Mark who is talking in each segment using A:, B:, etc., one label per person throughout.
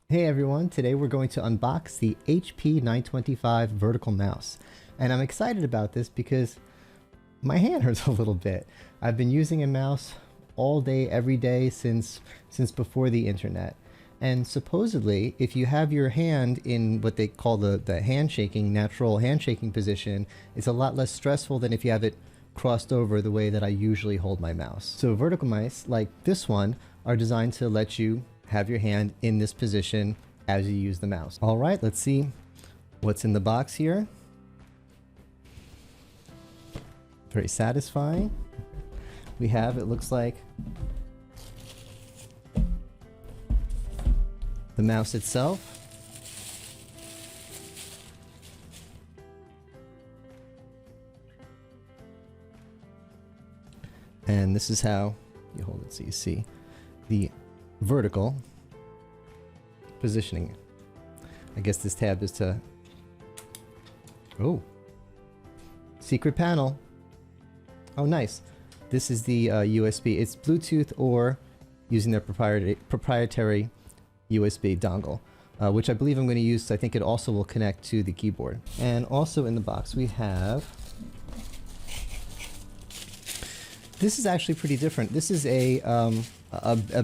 A: Hey everyone, today we're going to unbox the HP 925 vertical mouse. And I'm excited about this because my hand hurts a little bit. I've been using a mouse all day, every day since before the internet. And supposedly, if you have your hand in what they call the handshaking, natural handshaking position, it's a lot less stressful than if you have it crossed over the way that I usually hold my mouse. So vertical mice, like this one, are designed to let you have your hand in this position as you use the mouse. All right, let's see what's in the box here. Very satisfying. We have, it looks like, the mouse itself. And this is how you hold it so you see the vertical positioning. I guess this tab is to... Oh! Secret panel! Oh, nice. This is the USB. It's Bluetooth or using their proprietary USB dongle, which I believe I'm going to use, so I think it also will connect to the keyboard. And also in the box we have... This is actually pretty different. This is a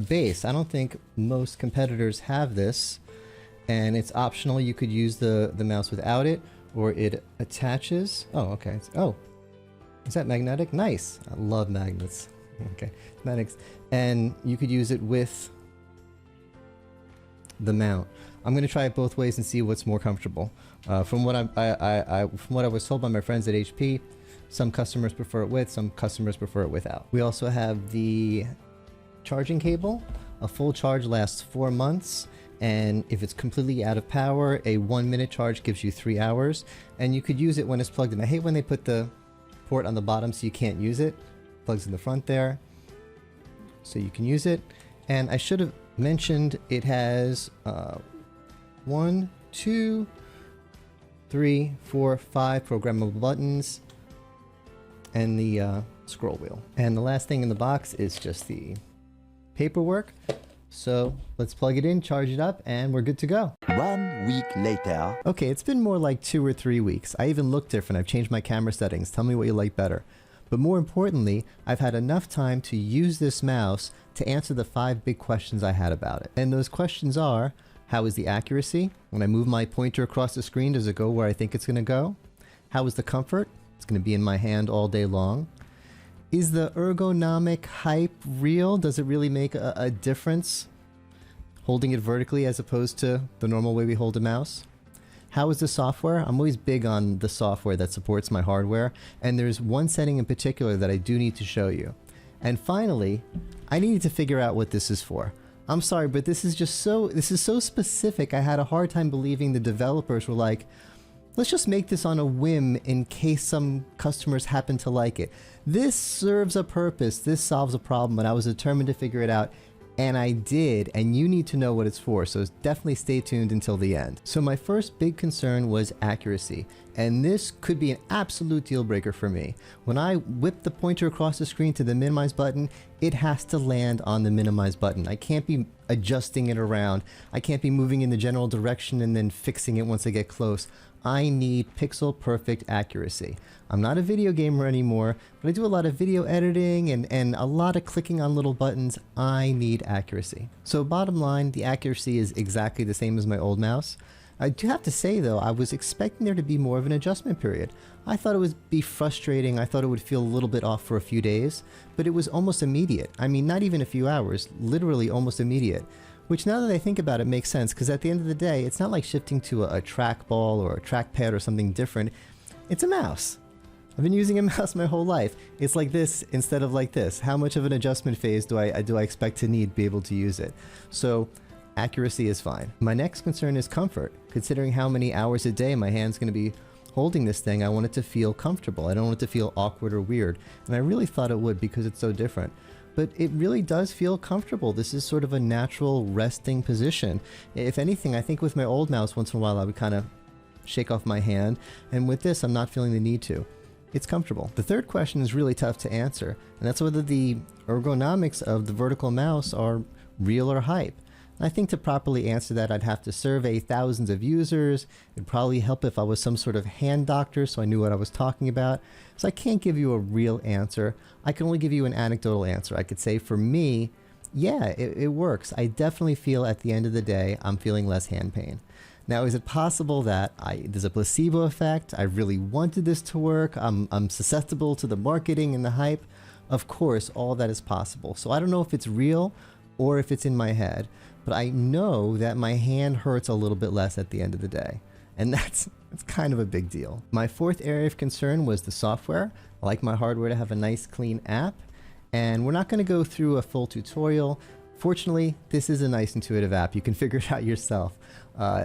A: base. I don't think most competitors have this, and it's optional. You could use the mouse without it, or it attaches. Oh, okay. Oh, is that magnetic? Nice. I love magnets. Okay, magnets. And you could use it with the mount. I'm going to try it both ways and see what's more comfortable. From what I was told by my friends at HP, some customers prefer it with, some customers prefer it without. We also have the charging cable. A full charge lasts 4 months, and if it's completely out of power, a 1-minute charge gives you 3 hours, and you could use it when it's plugged in. I hate when they put the port on the bottom so you can't use it. Plugs in the front there, so you can use it. And I should have mentioned it has 1, 2, 3, 4, 5 programmable buttons, and the scroll wheel. And the last thing in the box is just the paperwork. So let's plug it in, charge it up, and we're good to go.
B: 1 week later.
A: Okay, it's been more like 2 or 3 weeks. I even look different. I've changed my camera settings. Tell me what you like better. But more importantly, I've had enough time to use this mouse to answer the 5 big questions I had about it. And those questions are, how is the accuracy? When I move my pointer across the screen, does it go where I think it's going to go? How is the comfort? It's going to be in my hand all day long. Is the ergonomic hype real? Does it really make a difference holding it vertically as opposed to the normal way we hold a mouse? How is the software? I'm always big on the software that supports my hardware, and there's one setting in particular that I do need to show you. And finally, I needed to figure out what this is for. I'm sorry, but this is so specific. I had a hard time believing the developers were like, let's just make this on a whim in case some customers happen to like it. This serves a purpose. This solves a problem, and I was determined to figure it out. And I did, and you need to know what it's for, so definitely stay tuned until the end. So my first big concern was accuracy, and this could be an absolute deal breaker for me. When I whip the pointer across the screen to the minimize button, it has to land on the minimize button. I can't be adjusting it around. I can't be moving in the general direction and then fixing it once I get close. I need pixel perfect accuracy. I'm not a video gamer anymore, but I do a lot of video editing and a lot of clicking on little buttons. I need accuracy. So bottom line, the accuracy is exactly the same as my old mouse. I do have to say though, I was expecting there to be more of an adjustment period. I thought it would be frustrating. I thought it would feel a little bit off for a few days, but it was almost immediate. I mean, not even a few hours, literally almost immediate. Which now that I think about it makes sense, because at the end of the day, it's not like shifting to a trackball or a trackpad or something different. It's a mouse. I've been using a mouse my whole life. It's like this instead of like this. How much of an adjustment phase do I expect to need to be able to use it? So accuracy is fine. My next concern is comfort. Considering how many hours a day my hand's going to be holding this thing, I want it to feel comfortable. I don't want it to feel awkward or weird. And I really thought it would because it's so different. But it really does feel comfortable. This is sort of a natural resting position. If anything, I think with my old mouse, once in a while I would kind of shake off my hand, and with this I'm not feeling the need to. It's comfortable. The third question is really tough to answer, and that's whether the ergonomics of the vertical mouse are real or hype. And I think to properly answer that, I'd have to survey thousands of users. It'd probably help if I was some sort of hand doctor so I knew what I was talking about. So I can't give you a real answer. I can only give you an anecdotal answer. I could say for me, yeah, it works. I definitely feel at the end of the day, I'm feeling less hand pain. Now, is it possible that there's a placebo effect? I really wanted this to work. I'm susceptible to the marketing and the hype. Of course, all that is possible. So I don't know if it's real or if it's in my head, but I know that my hand hurts a little bit less at the end of the day. And that's kind of a big deal. My fourth area of concern was the software. I like my hardware to have a nice, clean app. And we're not going to go through a full tutorial. Fortunately, this is a nice intuitive app. You can figure it out yourself.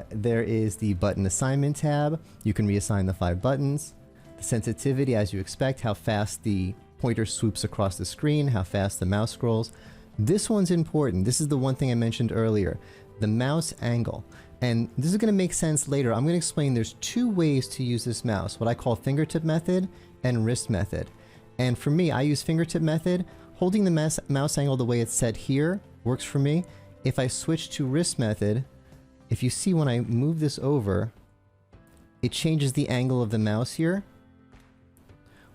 A: There is the button assignment tab. You can reassign the 5 buttons. The sensitivity, as you expect, how fast the pointer swoops across the screen, how fast the mouse scrolls. This one's important. This is the one thing I mentioned earlier, the mouse angle. And this is going to make sense later. I'm going to explain there's 2 ways to use this mouse, what I call fingertip method and wrist method. And for me, I use fingertip method. Holding the mouse angle the way it's set here works for me. If I switch to wrist method, if you see when I move this over, it changes the angle of the mouse here.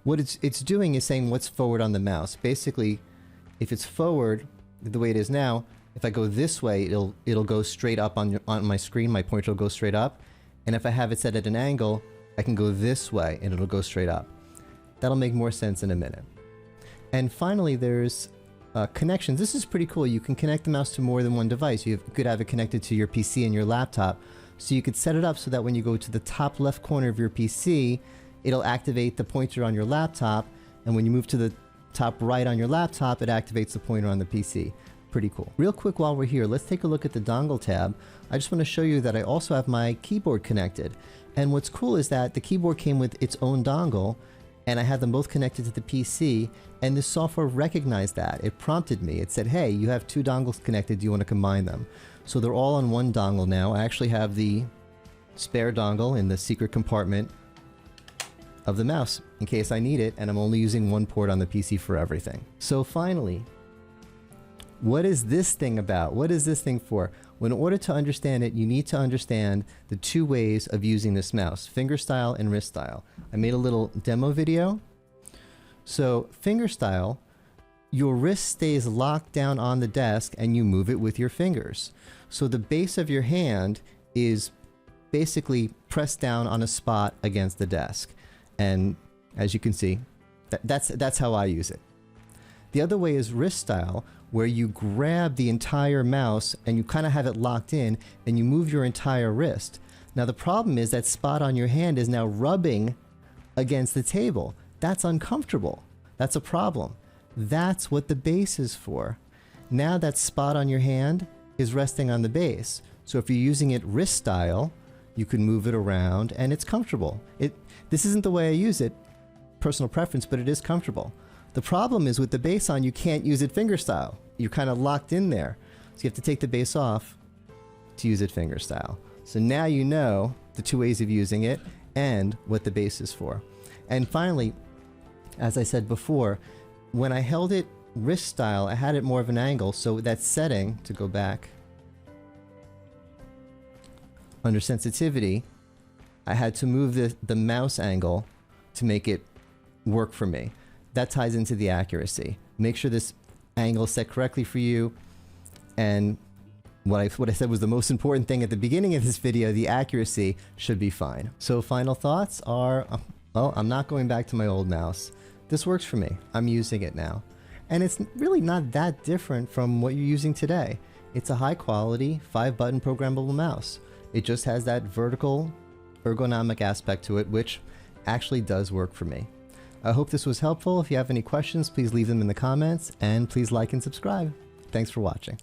A: What it's doing is saying what's forward on the mouse. Basically, if it's forward the way it is now, if I go this way, it'll go straight up on my screen. My pointer will go straight up. And if I have it set at an angle, I can go this way and it'll go straight up. That'll make more sense in a minute. And finally, there's connections. This is pretty cool. You can connect the mouse to more than one device. You could have it connected to your PC and your laptop. So you could set it up so that when you go to the top left corner of your PC, it'll activate the pointer on your laptop. And when you move to the top right on your laptop, it activates the pointer on the PC. Pretty cool. Real quick while we're here, let's take a look at the dongle tab. I just want to show you that I also have my keyboard connected. And what's cool is that the keyboard came with its own dongle, and I had them both connected to the PC, and the software recognized that. It prompted me. It said, hey, you have 2 dongles connected. Do you want to combine them? So they're all on one dongle now. I actually have the spare dongle in the secret compartment of the mouse in case I need it, and I'm only using one port on the PC for everything. So finally, what is this thing about? What is this thing for? Well, in order to understand it, you need to understand the 2 ways of using this mouse, finger style and wrist style. I made a little demo video. So finger style, your wrist stays locked down on the desk and you move it with your fingers. So the base of your hand is basically pressed down on a spot against the desk. And as you can see, that's how I use it. The other way is wrist style, where you grab the entire mouse and you kind of have it locked in and you move your entire wrist. Now the problem is that spot on your hand is now rubbing against the table. That's uncomfortable. That's a problem. That's what the base is for. Now that spot on your hand is resting on the base. So if you're using it wrist style, you can move it around and it's comfortable. This isn't the way I use it, personal preference, but it is comfortable. The problem is with the base on, you can't use it finger style. You're kind of locked in there. So you have to take the base off to use it finger style. So now you know the 2 ways of using it and what the base is for. And finally, as I said before, when I held it wrist style, I had it more of an angle. So that setting, to go back, under sensitivity, I had to move the mouse angle to make it work for me. That ties into the accuracy. Make sure this angle is set correctly for you. And what I said was the most important thing at the beginning of this video, the accuracy should be fine. So final thoughts are, well, I'm not going back to my old mouse. This works for me. I'm using it now. And it's really not that different from what you're using today. It's a high quality 5-button programmable mouse. It just has that vertical ergonomic aspect to it, which actually does work for me. I hope this was helpful. If you have any questions, please leave them in the comments, and please like and subscribe. Thanks for watching.